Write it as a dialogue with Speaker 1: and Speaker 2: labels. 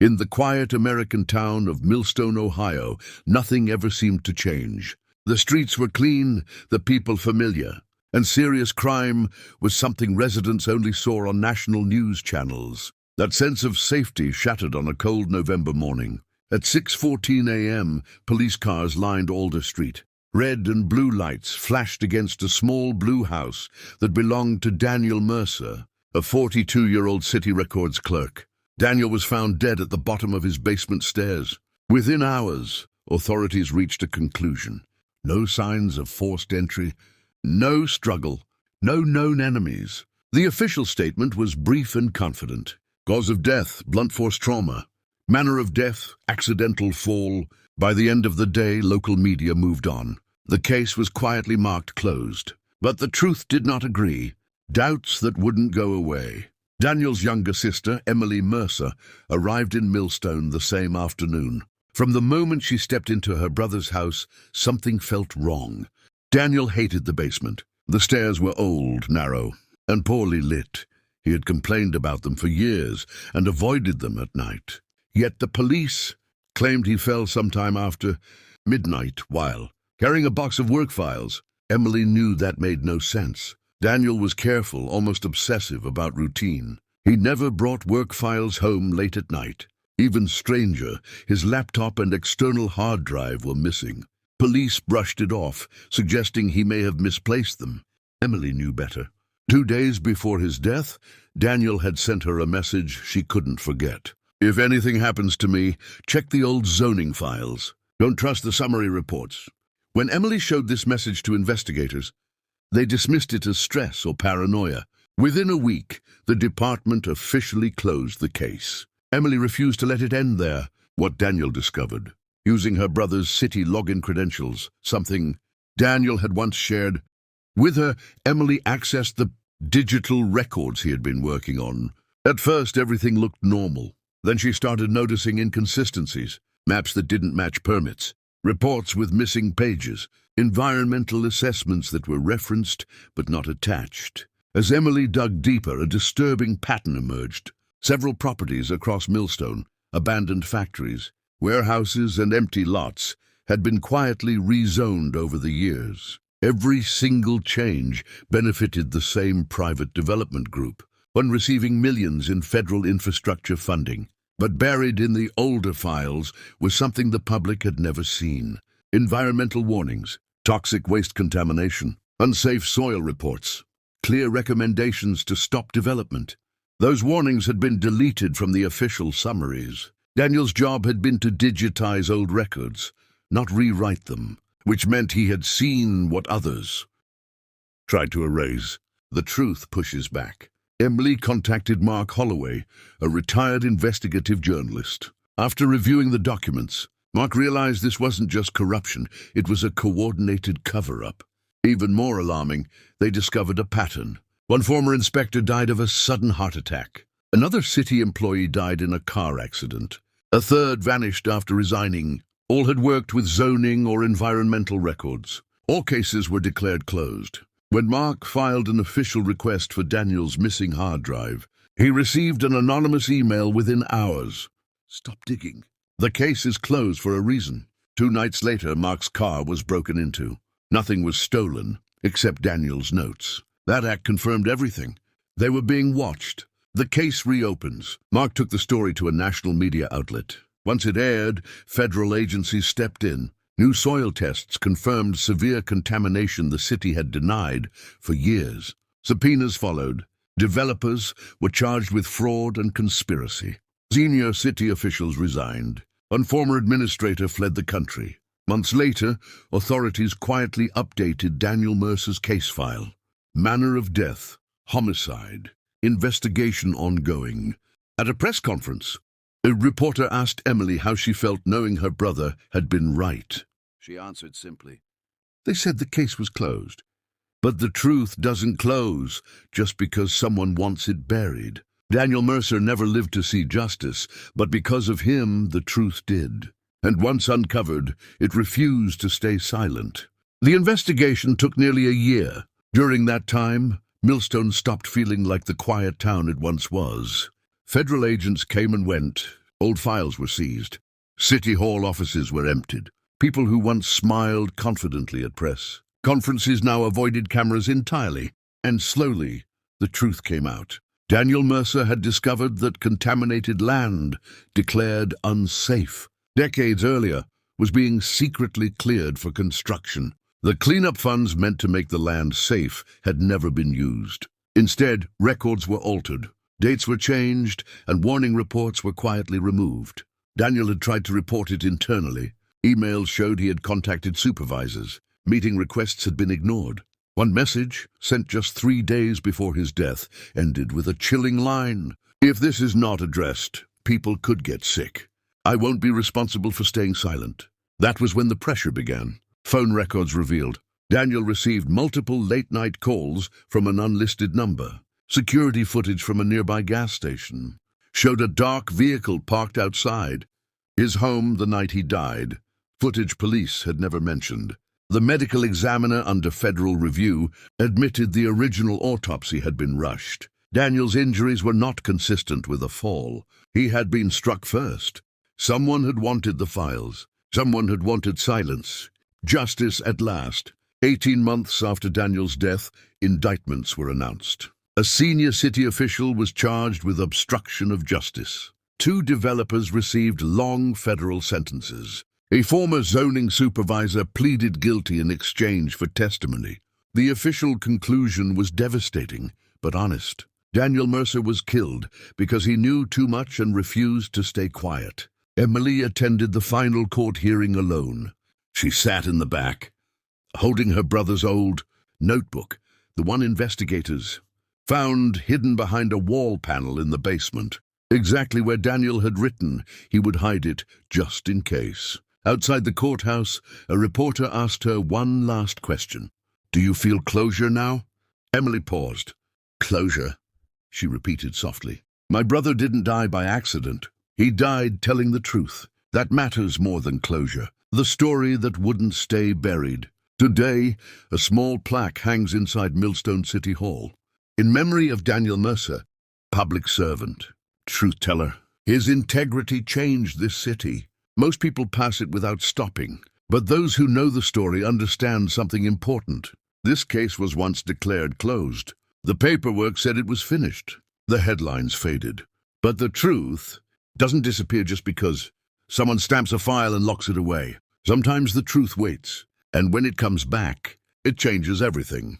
Speaker 1: In the quiet American town of Millstone, Ohio, nothing ever seemed to change. The streets were clean, the people familiar, and serious crime was something residents only saw on national news channels. That sense of safety shattered on a cold November morning. At 6:14 a.m., police cars lined Alder Street. Red and blue lights flashed against a small blue house that belonged to Daniel Mercer, a 42-year-old city records clerk. Daniel was found dead at the bottom of his basement stairs. Within hours, authorities reached a conclusion. No signs of forced entry, no struggle, no known enemies. The official statement was brief and confident. Cause of death, blunt force trauma. Manner of death, accidental fall. By the end of the day, local media moved on. The case was quietly marked closed. But the truth did not agree. Doubts that wouldn't go away. Daniel's younger sister, Emily Mercer, arrived in Millstone the same afternoon. From the moment she stepped into her brother's house, something felt wrong. Daniel hated the basement. The stairs were old, narrow, and poorly lit. He had complained about them for years and avoided them at night. Yet the police claimed he fell sometime after midnight while carrying a box of work files. Emily knew that made no sense. Daniel was careful, almost obsessive about routine. He never brought work files home late at night. Even stranger, his laptop and external hard drive were missing. Police brushed it off, suggesting he may have misplaced them. Emily knew better. 2 days before his death, Daniel had sent her a message she couldn't forget. If anything happens to me, check the old zoning files. Don't trust the summary reports. When Emily showed this message to investigators, they dismissed it as stress or paranoia. Within a week, the department officially closed the case. Emily refused to let it end there. What Daniel discovered, using her brother's city login credentials, something Daniel had once shared with her, Emily accessed the digital records he had been working on. At first, everything looked normal. Then she started noticing inconsistencies, maps that didn't match permits, reports with missing pages, environmental assessments that were referenced but not attached. As Emily dug deeper, a disturbing pattern emerged. Several properties across Millstone, abandoned factories, warehouses and empty lots, had been quietly rezoned over the years. Every single change benefited the same private development group, one receiving millions in federal infrastructure funding. But buried in the older files was something the public had never seen. Environmental warnings, toxic waste contamination, unsafe soil reports, clear recommendations to stop development. Those warnings had been deleted from the official summaries. Daniel's job had been to digitize old records, not rewrite them, which meant he had seen what others tried to erase. The truth pushes back. Emily contacted Mark Holloway, a retired investigative journalist. After reviewing the documents, Mark realized this wasn't just corruption, it was a coordinated cover-up. Even more alarming, they discovered a pattern. One former inspector died of a sudden heart attack. Another city employee died in a car accident. A third vanished after resigning. All had worked with zoning or environmental records. All cases were declared closed. When Mark filed an official request for Daniel's missing hard drive, he received an anonymous email within hours. Stop digging. The case is closed for a reason. 2 nights later, Mark's car was broken into. Nothing was stolen, except Daniel's notes. That act confirmed everything. They were being watched. The case reopens. Mark took the story to a national media outlet. Once it aired, federal agencies stepped in. New soil tests confirmed severe contamination the city had denied for years. Subpoenas followed. Developers were charged with fraud and conspiracy. Senior city officials resigned. One former administrator fled the country. Months later, authorities quietly updated Daniel Mercer's case file. Manner of death, homicide, investigation ongoing. At a press conference, a reporter asked Emily how she felt knowing her brother had been right. She answered simply, "They said the case was closed. But the truth doesn't close just because someone wants it buried." Daniel Mercer never lived to see justice, but because of him, the truth did. And once uncovered, it refused to stay silent. The investigation took nearly a year. During that time, Millstone stopped feeling like the quiet town it once was. Federal agents came and went, Old files were seized. City Hall offices were emptied. People who once smiled confidently at press conferences now avoided cameras entirely, and slowly the truth came out. Daniel Mercer had discovered that contaminated land, declared unsafe decades earlier, was being secretly cleared for construction. The cleanup funds meant to make the land safe had never been used. Instead, records were altered, dates were changed, and warning reports were quietly removed. Daniel had tried to report it internally. Emails showed he had contacted supervisors. Meeting requests had been ignored. One message, sent just 3 days before his death, ended with a chilling line. "If this is not addressed, people could get sick. I won't be responsible for staying silent." That was when the pressure began. Phone records revealed Daniel received multiple late-night calls from an unlisted number. Security footage from a nearby gas station showed a dark vehicle parked outside his home the night he died. Footage police had never mentioned. The medical examiner under federal review admitted the original autopsy had been rushed. Daniel's injuries were not consistent with a fall. He had been struck first. Someone had wanted the files. Someone had wanted silence. Justice at last. 18 months after Daniel's death, indictments were announced. A senior city official was charged with obstruction of justice. 2 developers received long federal sentences. A former zoning supervisor pleaded guilty in exchange for testimony. The official conclusion was devastating, but honest. Daniel Mercer was killed because he knew too much and refused to stay quiet. Emily attended the final court hearing alone. She sat in the back, holding her brother's old notebook, the one investigators found hidden behind a wall panel in the basement. Exactly where Daniel had written he would hide it just in case. Outside the courthouse, a reporter asked her one last question. "Do you feel closure now?" Emily paused. "Closure," she repeated softly. "My brother didn't die by accident. He died telling the truth. That matters more than closure. The story that wouldn't stay buried." Today, a small plaque hangs inside Millstone City Hall. In memory of Daniel Mercer, public servant, truth teller. His integrity changed this city. Most people pass it without stopping, but those who know the story understand something important. This case was once declared closed. The paperwork said it was finished. The headlines faded. But the truth doesn't disappear just because someone stamps a file and locks it away. Sometimes the truth waits, and when it comes back, it changes everything.